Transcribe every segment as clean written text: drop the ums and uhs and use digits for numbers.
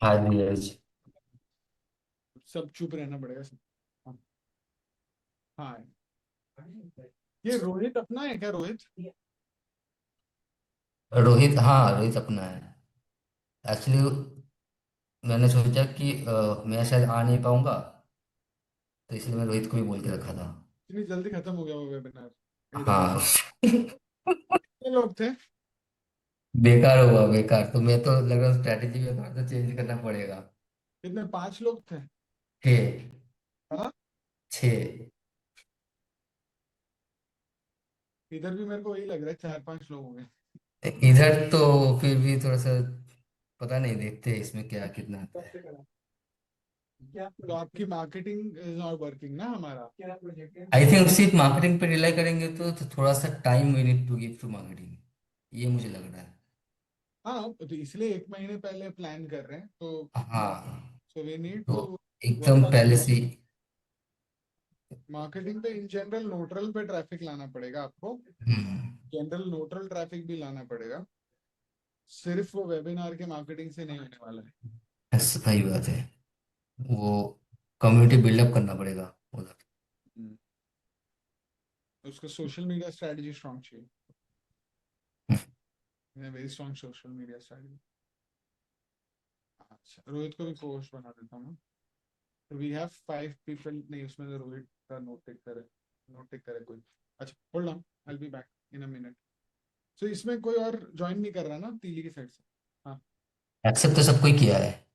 हाँ धीरज। सब चुप रहना पड़ेगा सब। हाँ हाँ। ये रोहित अपना है क्या, रोहित? रोहित, हाँ रोहित अपना है। एक्चुअली मैंने सोचा कि मैं शायद आ नहीं पाऊंगा, तो इसलिए मैं रोहित को भी बोल के रखा था। इतनी जल्दी खत्म हो गया वो वेबिनार इधर? हाँ। कितने लोग थे? बेकार हुआ बेकार, तो मैं तो लग रहा स्ट्रैटेजी में थोड़ा सा चेंज करना पड़ेगा। कितने, 5 लोग थे? छः। हाँ। छः। इधर भी मेरे को वही लग रहा है, 4-5 लोग होंगे। इधर तो फिर भी थोड़ा सा पता नहीं, देखते हैं इसमें क्या कितना आता है। तो आपकी मार्केटिंग इज नॉट वर्किंग ना, हमारा क्या प्रोजेक्ट है? आई थिंक सिर्फ मार्केटिंग पे रिलाई करेंगे तो थोड़ा सा time we need to give to marketing, ये मुझे लग रहा है। हाँ, तो इसलिए 1 महीने पहले प्लान कर रहे हैं, तो हाँ, सो वी नीड तो टू एकदम वर्क ऑन पहले से। मार्केटिंग पे। इन जनरल न्यूट्रल पे ट्रैफिक लाना पड़ेगा आपको। हम्म। जनरल न्यूट्रल ट्रैफिक भी लाना पड़ेगा। सिर्फ वो वेबिनार के मार्केटिंग से नहीं होने वाला है। सही बात है। वो कम्युनिटी बिल्डअप करना पड़ेगा उधर। हम्म। उसको सोशल मीडिया स्ट्रेटजी स्ट्रॉन्ग चाहिए। Very strong social media strategy. अच्छा, रोहित को भी पोस्ट बना देता हूँ। वी हैव 5 पीपल, नहीं उसमें से रोहित का नोट टेक करे कोई। अच्छा, hold on, I will be back in a minute. So इसमें कोई और ज्वाइन नहीं कर रहा ना तीली की साइड से? हाँ। एक्सेप्ट तो सबको ही किया है।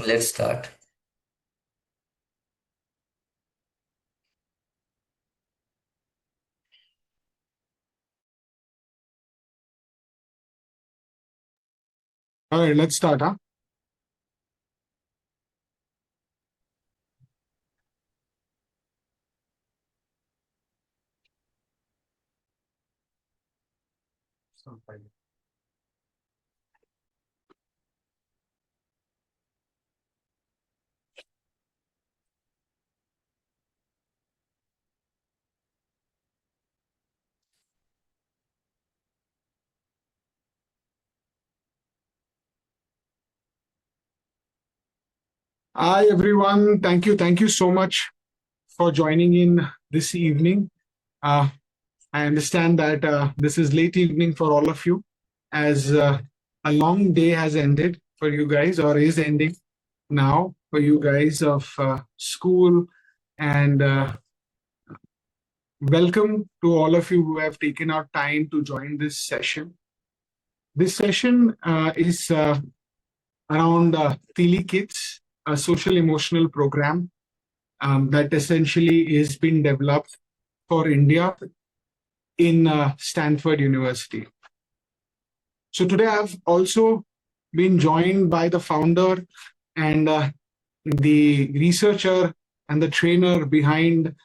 Let's start. Alright, let's start, huh? Hi everyone, thank you so much for joining in this evening. Uh, I understand that this is late evening for all of you, as a long day has ended for you guys, or is ending now for you guys of school. And welcome to all of you who have taken out time to join this session. This session is around Tilli Kids, a social emotional program that essentially is being developed for India in Stanford University. So today I've also been joined by the founder and the researcher and the trainer behind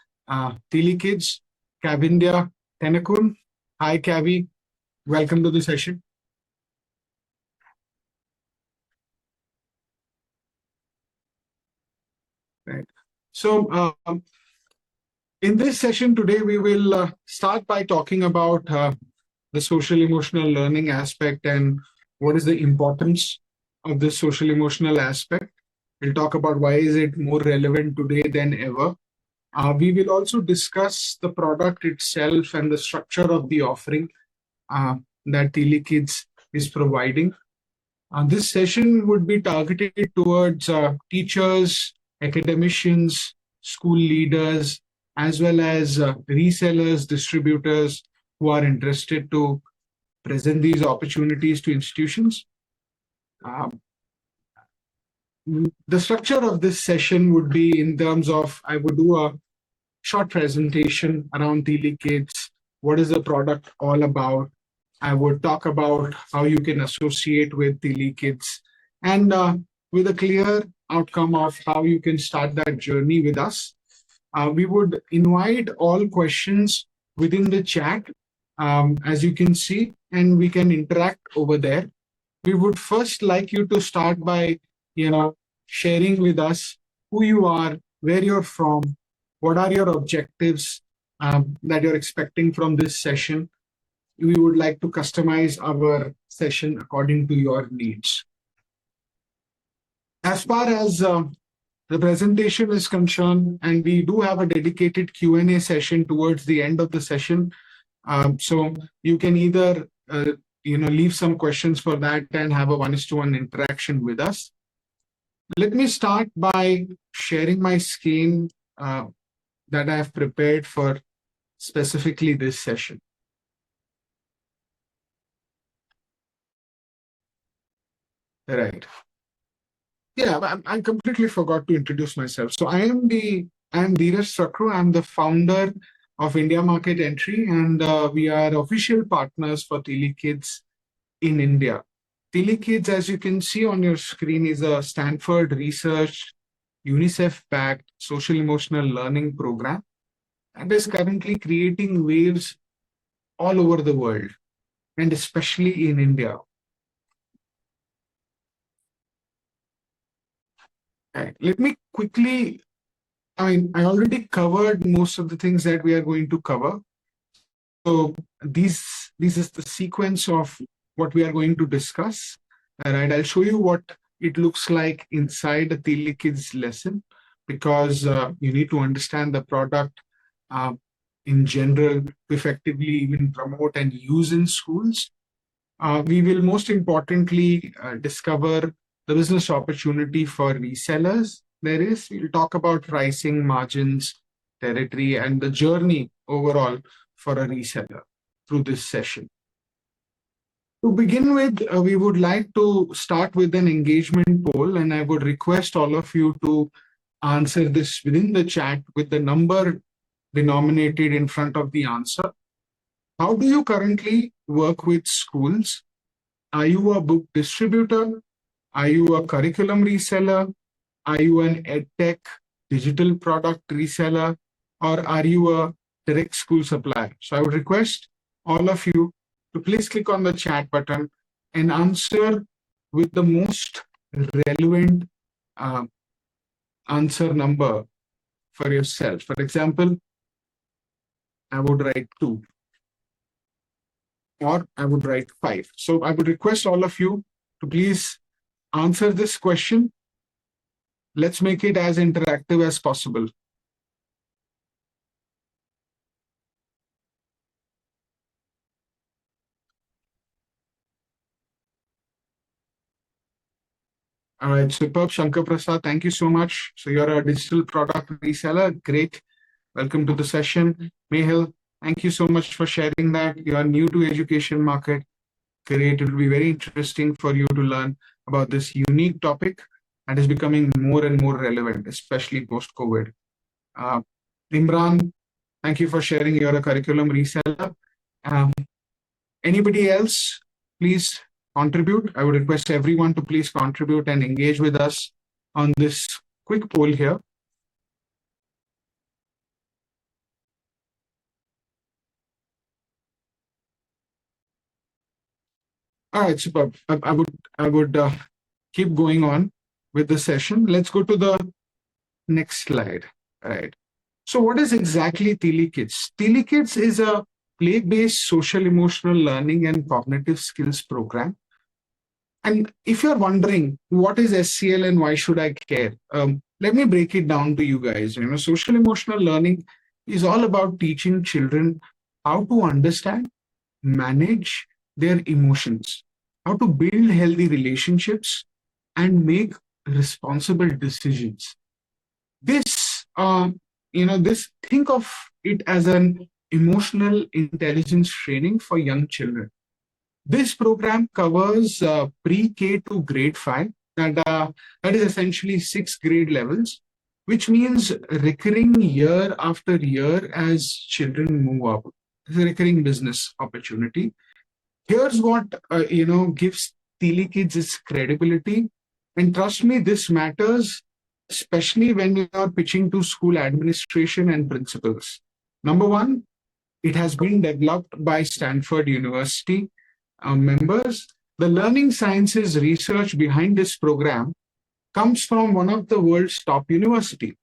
Tilli Kids, Kavindia Tenakun. Hi, Kavi. Welcome to the session. right? So in this session today, we will start by talking about the social emotional learning aspect and what is the importance of this social emotional aspect. We'll talk about why is it more relevant today than ever. We will also discuss the product itself and the structure of the offering uh, that Tilli Kids is providing. This session would be targeted towards teachers, academicians, school leaders, as well as resellers, distributors who are interested to present these opportunities to institutions. Uh, the structure of this session would be in terms of I would do a short presentation around Tilli Kids. What is the product all about? I would talk about how you can associate with Tilli Kids and with a clear outcome of how you can start that journey with us. We would invite all questions within the chat, as you can see, and we can interact over there. We would first like you to start by, sharing with us who you are, where you're from, what are your objectives that you're expecting from this session. We would like to customize our session according to your needs. As far as the presentation is concerned, and we do have a dedicated Q&A session towards the end of the session. So you can either leave some questions for that and have a one-to-one interaction with us. Let me start by sharing my screen that I have prepared for specifically this session. Right. Yeah, I completely forgot to introduce myself. So I am Dhiraj Trakru. I'm the founder of India Market Entry, and we are official partners for Tilli Kids in India. Tilli Kids, as you can see on your screen, is a Stanford research, UNICEF-backed social emotional learning program and is currently creating waves all over the world, and especially in India. Right. Let me quickly, I already covered most of the things that we are going to cover. So this is the sequence of what we are going to discuss. All right, I'll show you what it looks like inside a Tilli Kids lesson, because you need to understand the product in general to effectively even promote and use in schools. We will most importantly discover the business opportunity for resellers. We'll talk about pricing, margins, territory, and the journey overall for a reseller through this session. To begin with, we would like to start with an engagement poll, and I would request all of you to answer this within the chat with the number denominated in front of the answer. How do you currently work with schools? Are you a book distributor? Are you a curriculum reseller? Are you an edtech digital product reseller? Or are you a direct school supplier? So I would request all of you to please click on the chat button and answer with the most relevant answer number for yourself. For example, I would write 2 or I would write 5. So I would request all of you to please answer this question. Let's make it as interactive as possible. All right, superb. Shankar Prasad, thank you so much. So you're a digital product reseller. Great. Welcome to the session. Mehul, thank you so much for sharing that. You are new to education market. Great. It will be very interesting for you to learn about this unique topic that is becoming more and more relevant, especially post-COVID. Imran, thank you for sharing. You're a curriculum reseller. Anybody else, please contribute. I would request everyone to please contribute and engage with us on this quick poll here. All right, superb. I would keep going on with the session. Let's go to the Next slide. Right. So what is exactly Tilli Kids? Tilli Kids is a play-based social emotional learning and cognitive skills program. And if you're wondering what is SEL and why should I care, let me break it down to you guys. Social emotional learning is all about teaching children how to understand, manage their emotions, how to build healthy relationships, and make responsible decisions. This, think of it as an emotional intelligence training for young children. This program covers pre-K to grade 5, that is essentially 6 grade levels, which means recurring year after year as children move up. It's a recurring business opportunity. Here's what gives Tilli Kids its credibility, and trust me, this matters, especially when you are pitching to school administration and principals. Number one, it has been developed by Stanford University members. The learning sciences research behind this program comes from one of the world's top universities.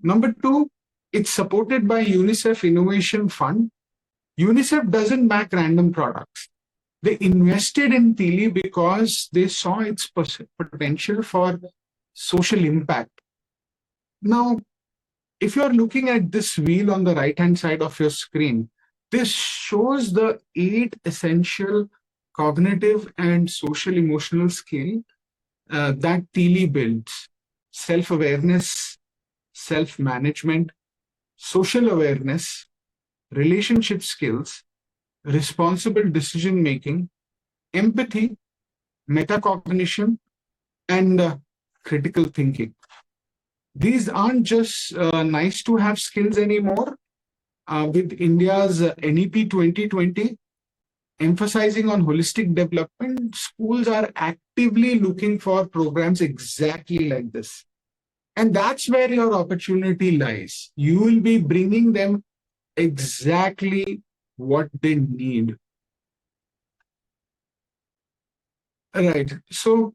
Number two, it's supported by UNICEF Innovation Fund. UNICEF doesn't back random products. They invested in Tilli because they saw its potential for social impact. Now, if you're looking at this wheel on the right-hand side of your screen, this shows the 8 essential cognitive and social emotional skill that Tilli builds: self-awareness, self-management, social awareness, relationship skills, responsible decision-making, empathy, metacognition, and critical thinking. These aren't just nice to have skills anymore. With India's NEP 2020 emphasizing on holistic development, schools are actively looking for programs exactly like this. And that's where your opportunity lies. You will be bringing them exactly what they need. All right. So,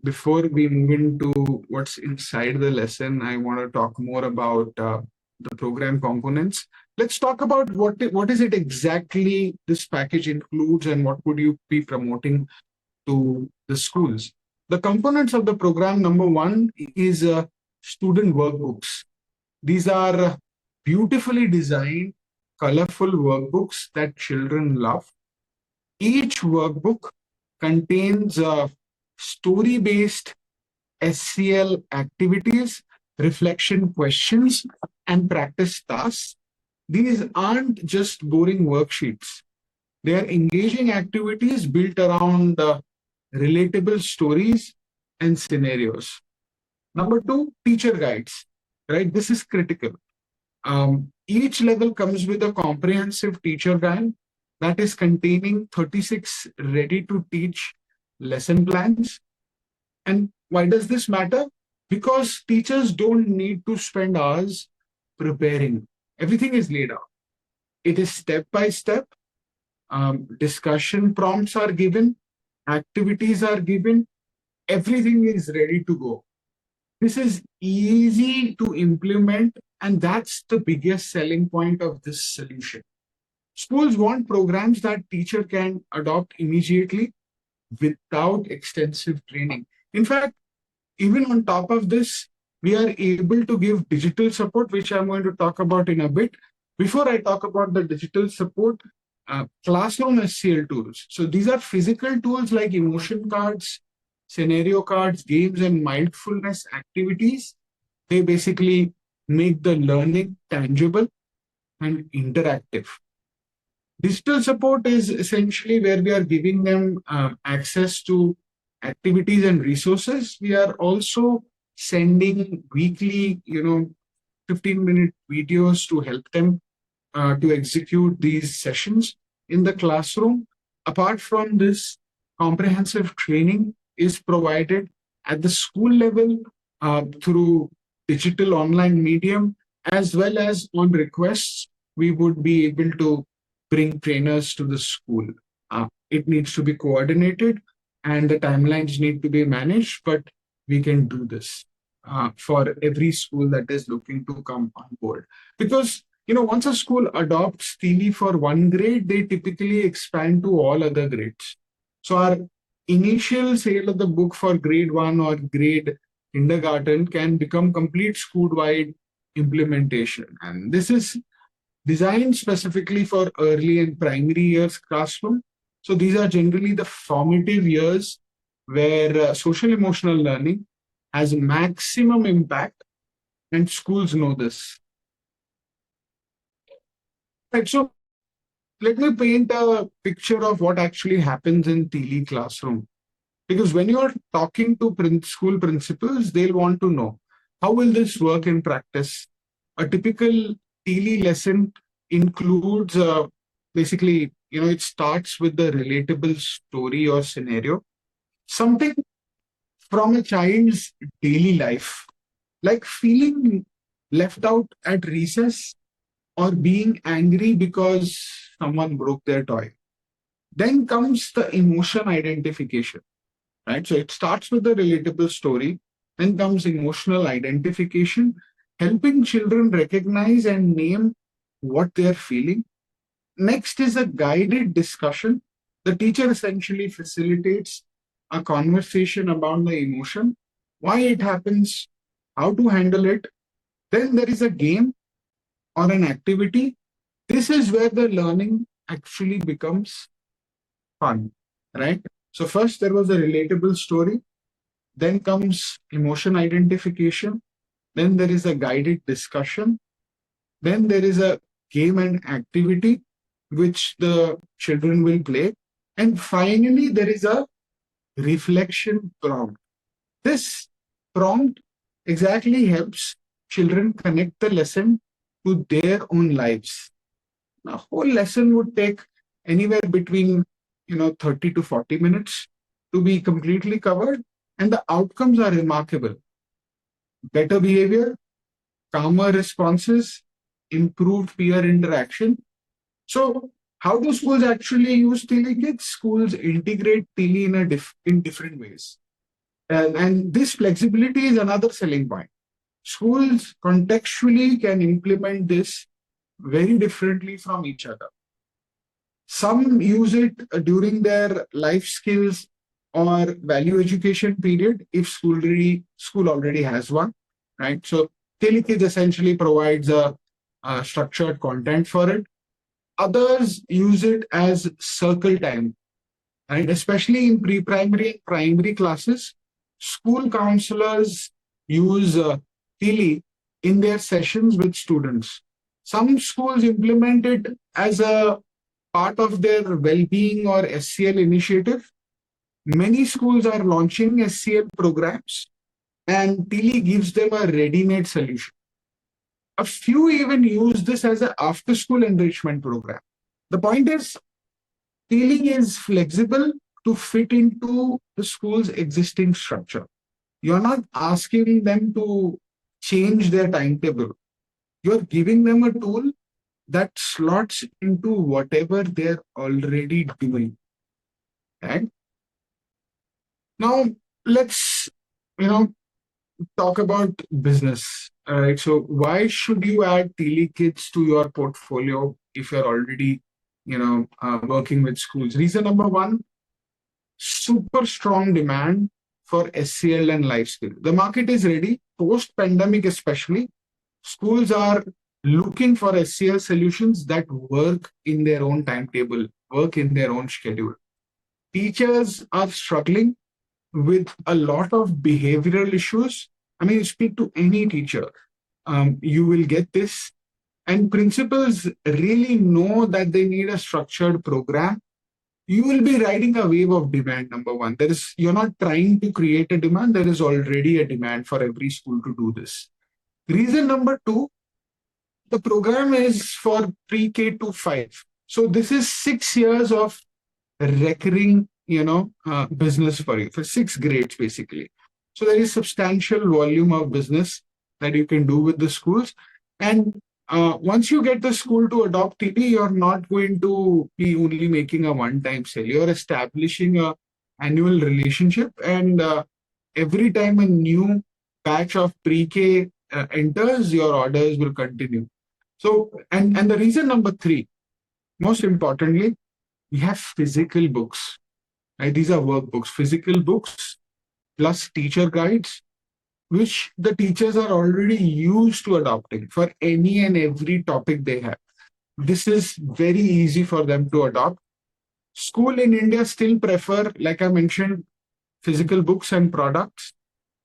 before we move into what's inside the lesson, I want to talk more about the program components. Let's talk about what is it exactly this package includes and what would you be promoting to the schools. The components of the program, number one is student workbooks. These are beautifully designed, colorful workbooks that children love. Each workbook contains story-based SEL activities, reflection questions, and practice tasks. These aren't just boring worksheets. They are engaging activities built around relatable stories and scenarios. Number two, teacher guides, right? This is critical. Each level comes with a comprehensive teacher guide that is containing 36 ready-to-teach lesson plans. And why does this matter? Because teachers don't need to spend hours preparing. Everything is laid out. It is step by step. Discussion prompts are given, activities are given, everything is ready to go. This is easy to implement, and that's the biggest selling point of this solution. Schools want programs that teacher can adopt immediately without extensive training. In fact, even on top of this, we are able to give digital support, which I'm going to talk about in a bit. Before I talk about the digital support, classroom SEL tools. So these are physical tools like emotion cards, scenario cards, games, and mindfulness activities. They basically make the learning tangible and interactive. Digital support is essentially where we are giving them access to activities and resources. We are also sending weekly, 15-minute videos to help them to execute these sessions in the classroom. Apart from this, comprehensive training is provided at the school level through digital online medium, as well as on requests, we would be able to bring trainers to the school. It needs to be coordinated and the timelines need to be managed, but we can do this. for every school that is looking to come on board. Because, once a school adopts Tilli for one grade, they typically expand to all other grades. So our initial sale of the book for grade one or grade kindergarten can become complete school-wide implementation. And this is designed specifically for early and primary years classroom. So these are generally the formative years where social emotional learning has maximum impact, and schools know this. Right, so let me paint a picture of what actually happens in Tilli classroom. Because when you're talking to school principals, they'll want to know, how will this work in practice? A typical Tilli lesson includes basically, it starts with the relatable story or scenario, something from a child's daily life, like feeling left out at recess or being angry because someone broke their toy. Then comes the emotion identification, right? So it starts with the relatable story, then comes emotional identification, helping children recognize and name what they're feeling. Next is a guided discussion. The teacher essentially facilitates a conversation about the emotion, why it happens, how to handle it. Then there is a game or an activity. This is where the learning actually becomes fun, right? So first there was a relatable story, then comes emotion identification, then there is a guided discussion, then there is a game and activity which the children will play, and finally there is a reflection prompt. This prompt exactly helps children connect the lesson to their own lives. A whole lesson would take anywhere between 30 to 40 minutes to be completely covered, and the outcomes are remarkable. Better behavior, calmer responses, improved peer interaction. So how do schools actually use Tilli Kids? Schools integrate Tilli in different ways. And this flexibility is another selling point. Schools contextually can implement this very differently from each other. Some use it during their life skills or value education period if school already has one, right? So Tilli Kids essentially provides a structured content for it. Others use it as circle time, right? Especially in pre-primary and primary classes, school counselors use Tilli in their sessions with students. Some schools implement it as a part of their well-being or SEL initiative. Many schools are launching SEL programs, and Tilli gives them a ready-made solution. A few even use this as an after-school enrichment program. The point is, Tilli is flexible to fit into the school's existing structure. You're not asking them to change their timetable. You're giving them a tool that slots into whatever they're already doing. Right? Now, let's, talk about business. All right. So why should you add Tilli Kids to your portfolio if you're already, working with schools? Reason number one, super strong demand for SEL and life skill. The market is ready, post-pandemic especially. Schools are looking for SEL solutions that work in their own timetable, work in their own schedule. Teachers are struggling with a lot of behavioral issues. I mean, you speak to any teacher, you will get this. And principals really know that they need a structured program. You will be riding a wave of demand, number one. You're not trying to create a demand, there is already a demand for every school to do this. Reason number two, the program is for pre-K to 5. So this is 6 years of recurring, business for you, for 6 grades, basically. So there is substantial volume of business that you can do with the schools. And once you get the school to adopt TD, you're not going to be only making a one-time sale. You're establishing a annual relationship, and every time a new batch of pre-K enters, your orders will continue. So, and the reason number 3, most importantly, we have physical books. Right? These are workbooks, physical books plus teacher guides, which the teachers are already used to adopting for any and every topic they have. This is very easy for them to adopt. School in India still prefer, like I mentioned, physical books and products,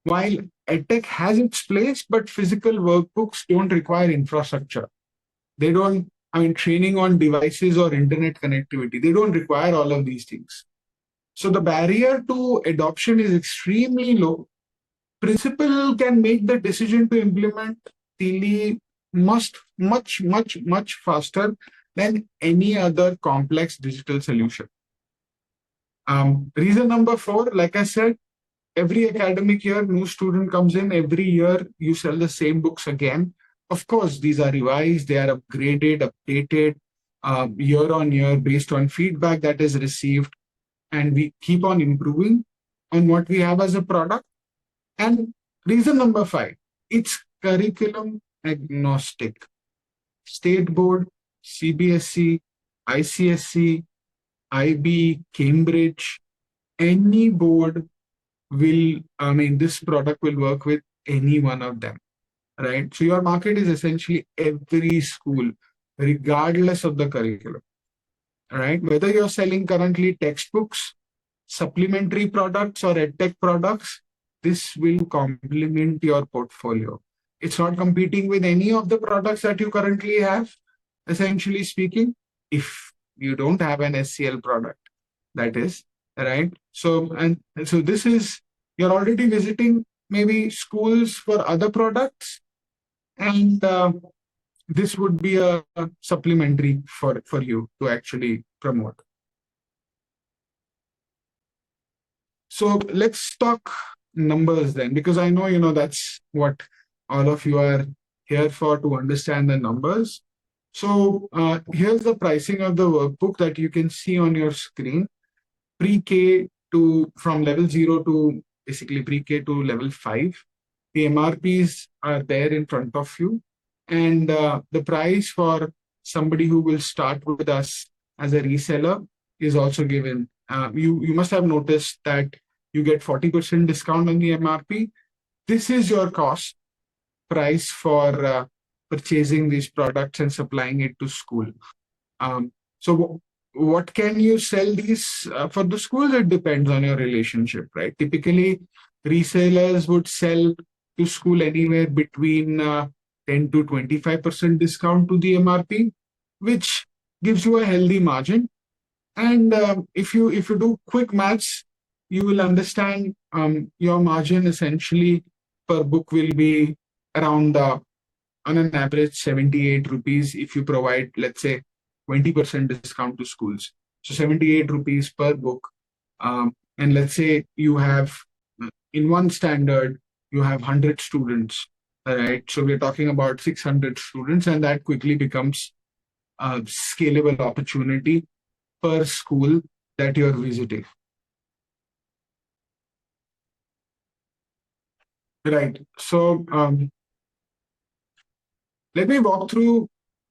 while EdTech has its place, but physical workbooks don't require infrastructure. They don't, training on devices or internet connectivity, they don't require all of these things. So the barrier to adoption is extremely low. Principal can make the decision to implement Tilli much faster than any other complex digital solution. Reason number 4, like I said, every academic year, new student comes in. Every year, you sell the same books again. Of course, these are revised, they are upgraded, updated year on year based on feedback that is received. And we keep on improving on what we have as a product. And reason number 5, it's curriculum agnostic. State board, CBSE, ICSE, IB, Cambridge, any board will, this product will work with any one of them, right? So your market is essentially every school, regardless of the curriculum, right? Whether you're selling currently textbooks, supplementary products, or edtech products, this will complement your portfolio. It's not competing with any of the products that you currently have, essentially speaking, if you don't have an SEL product, that is, right? So, and so this is, you're already visiting maybe schools for other products, and this would be a supplementary for you to actually promote. So let's talk numbers then, because I know, that's what all of you are here for, to understand the numbers. So here's the pricing of the workbook that you can see on your screen. Pre-K to, from level 0 to basically pre-K to level 5. The MRPs are there in front of you. And the price for somebody who will start with us as a reseller is also given. You must have noticed that you get 40% discount on the MRP. This is your cost price for purchasing these products and supplying it to school. So what can you sell these for the schools? It depends on your relationship, right? Typically, resellers would sell to school anywhere between 10 to 25% discount to the MRP, which gives you a healthy margin. And if you do quick maths, you will understand your margin essentially per book will be around on an average 78 rupees if you provide, let's say, 20% discount to schools. So 78 rupees per book. And let's say you have, in one standard, you have 100 students, right? So we're talking about 600 students, and that quickly becomes a scalable opportunity per school that you're visiting. Right. So let me walk through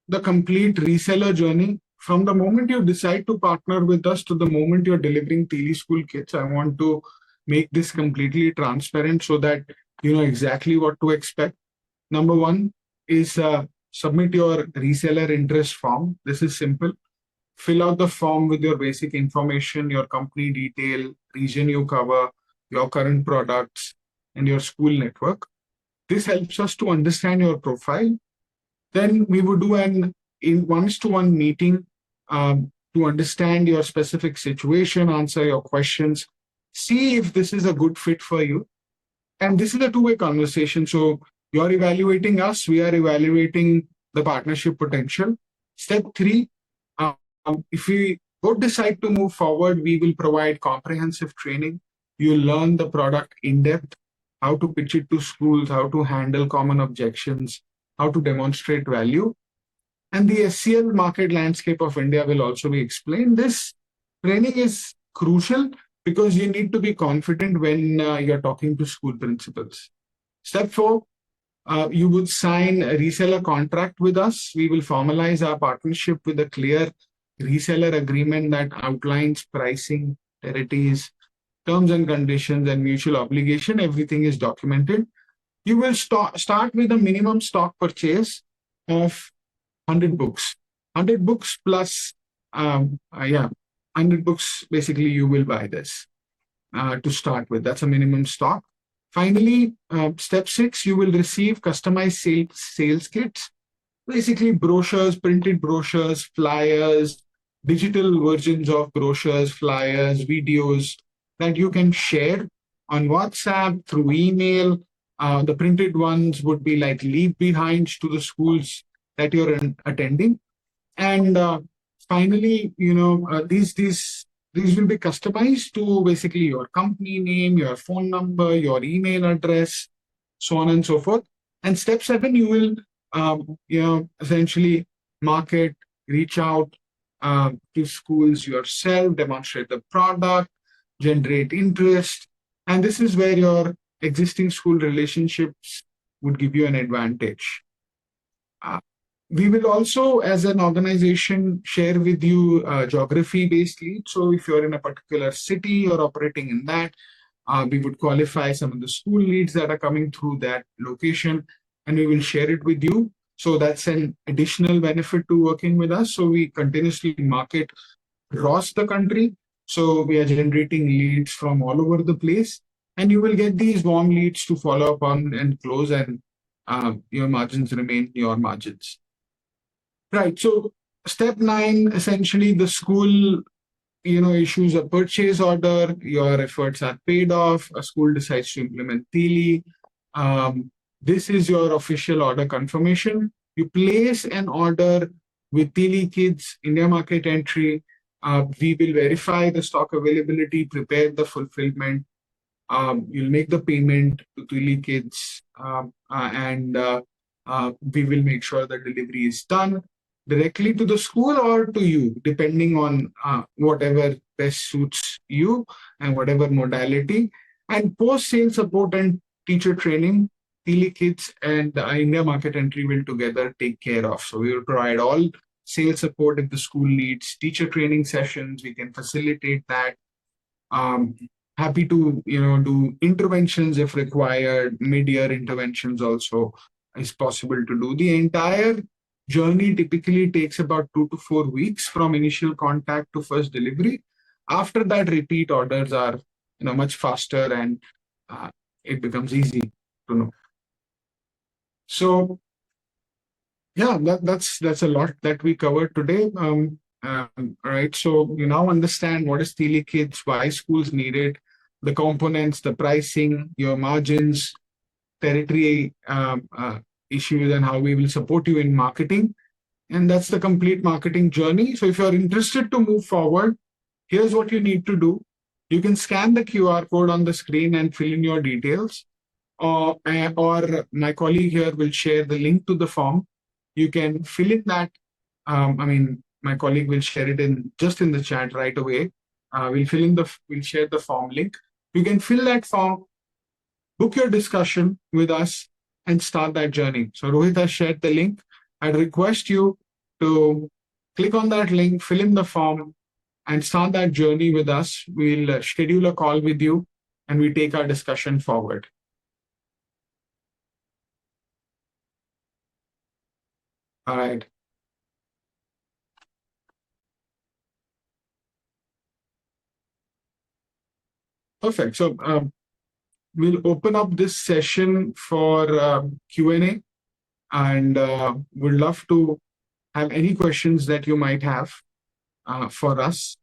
the complete reseller journey. From the moment you decide to partner with us to the moment you're delivering Tilli School kits, I want to make this completely transparent so that you know exactly what to expect. Number 1 is submit your reseller interest form. This is simple. Fill out the form with your basic information, your company detail, region you cover, your current products, and your school network. This helps us to understand your profile. Then we would do an one-to-one meeting to understand your specific situation, answer your questions, see if this is a good fit for you. And this is a two-way conversation. So you're evaluating us, we are evaluating the partnership potential. Step 3, if we both decide to move forward, we will provide comprehensive training. You'll learn the product in depth, how to pitch it to schools, how to handle common objections, how to demonstrate value. And the SEL market landscape of India will also be explained. This training is crucial because you need to be confident when you're talking to school principals. Step 4, you would sign a reseller contract with us. We will formalize our partnership with a clear reseller agreement that outlines pricing, territories, terms and conditions, and mutual obligation. Everything is documented. You will start with a minimum stock purchase of 100 books. 100 books plus, yeah, 100 books, basically you will buy this to start with. That's a minimum stock. Finally, step 6, you will receive customized sales kits, basically brochures, printed brochures, flyers, digital versions of brochures, flyers, videos that you can share on WhatsApp, through email. The printed ones would be like leave behinds to the schools that you're attending. And finally, these will be customized to basically your company name, your phone number, your email address, so on and so forth. And step 7, you will essentially market, reach out to schools yourself, demonstrate the product, generate interest, and this is where your existing school relationships would give you an advantage. Uh, we will also, as an organization, share with you geography-based leads. So if you're in a particular city or operating in that, we would qualify some of the school leads that are coming through that location, and we will share it with you. So that's an additional benefit to working with us. So we continuously market across the country. So we are generating leads from all over the place, and you will get these warm leads to follow up on and close, and your margins remain your margins. Right. So step 9, essentially the school, issues a purchase order, your efforts are paid off, a school decides to implement Tilli. This is your official order confirmation. You place an order with Tilli Kids, India Market Entry. We will verify the stock availability, prepare the fulfillment. You'll make the payment to Tilli Kids, and we will make sure the delivery is done directly to the school or to you, depending on whatever best suits you and whatever modality. And post-sale support and teacher training, Tilli Kids and India Market Entry will together take care of. So we will provide all sales support if the school needs teacher training sessions. We can facilitate that. Um, Happy to do interventions if required. Mid-year interventions also is possible to do. The entire journey typically takes about 2 to 4 weeks from initial contact to first delivery. After that, repeat orders are much faster, and it becomes easy to know. So yeah, that's a lot that we covered today. Right. So you now understand what is Tilli Kids, why schools need it, the components, the pricing, your margins, territory issues, and how we will support you in marketing. And that's the complete marketing journey. So if you're interested to move forward, here's what you need to do. You can scan the QR code on the screen and fill in your details, or my colleague here will share the link to the form. You can fill in that. My colleague will share it in the chat right away. We'll share the form link. You can fill that form, book your discussion with us, and start that journey. So Rohit has shared the link. I'd request you to click on that link, fill in the form, and start that journey with us. We'll schedule a call with you, and we take our discussion forward. All right. Perfect. So we'll open up this session for Q&A, and we'd love to have any questions that you might have for us,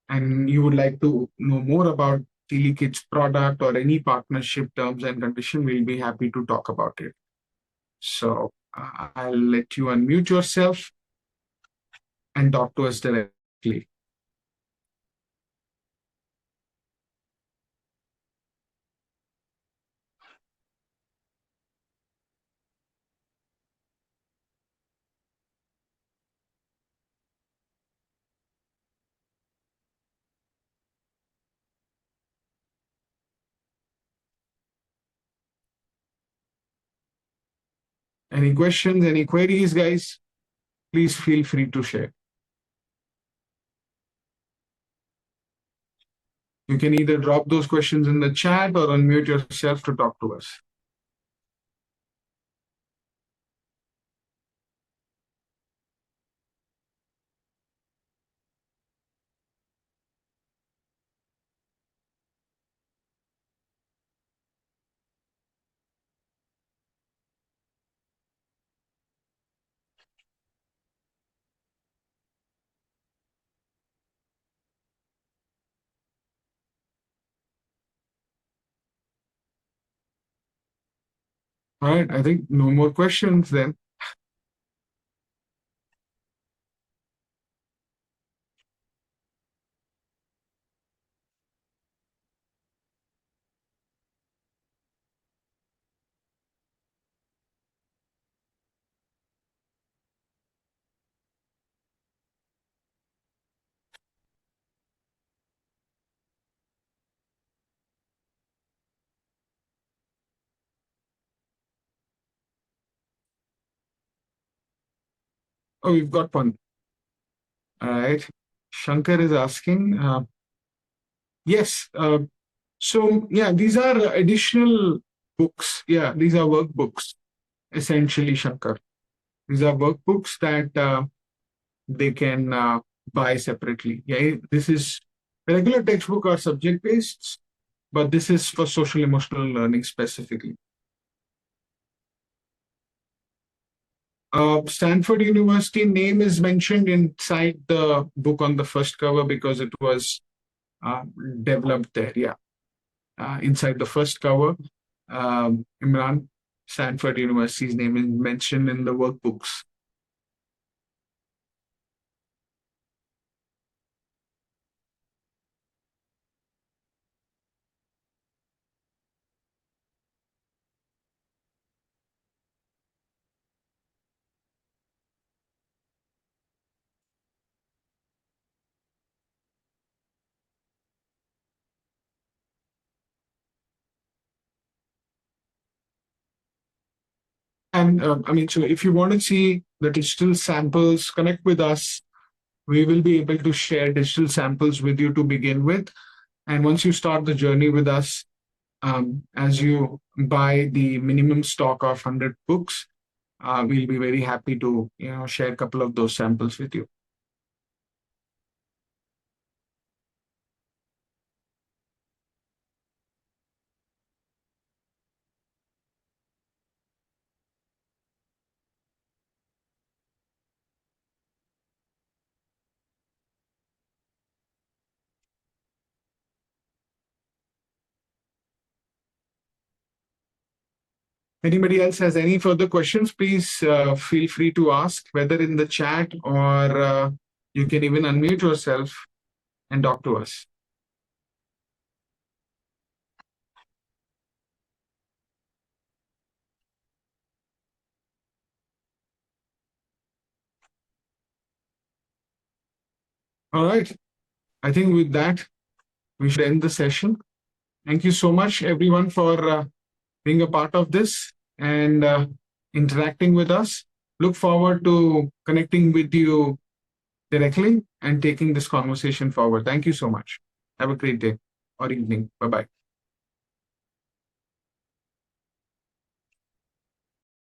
and you would like to know more about Tilli Kids product or any partnership terms and condition, we'll be happy to talk about it. So I'll let you unmute yourself and talk to us directly. Any questions, any queries, guys? Please feel free to share. You can either drop those questions in the chat or unmute yourself to talk to us. All right, I think no more questions then. Oh, we've got one. All right. Shankar is asking. Yes. So, yeah, these are additional books. Yeah, these are workbooks, essentially, Shankar. These are workbooks that they can buy separately. Yeah, this is regular textbook or subject based, but this is for social emotional learning specifically. Stanford University name is mentioned inside the book on the first cover because it was uh, developed there. Yeah, inside the first cover, Imran, Stanford University's name is mentioned in the workbooks. And I mean, so if you want to see the digital samples, connect with us. We will be able to share digital samples with you to begin with. And once you start the journey with us, as you buy the minimum stock of 100 books, we'll be very happy to share a couple of those samples with you. Anybody else has any further questions, please feel free to ask, whether in the chat or you can even unmute yourself and talk to us. All right. I think with that, we should end the session. Thank you so much, everyone, for being a part of this and interacting with us. Look forward to connecting with you directly and taking this conversation forward. Thank you so much. Have a great day or evening. Bye-bye.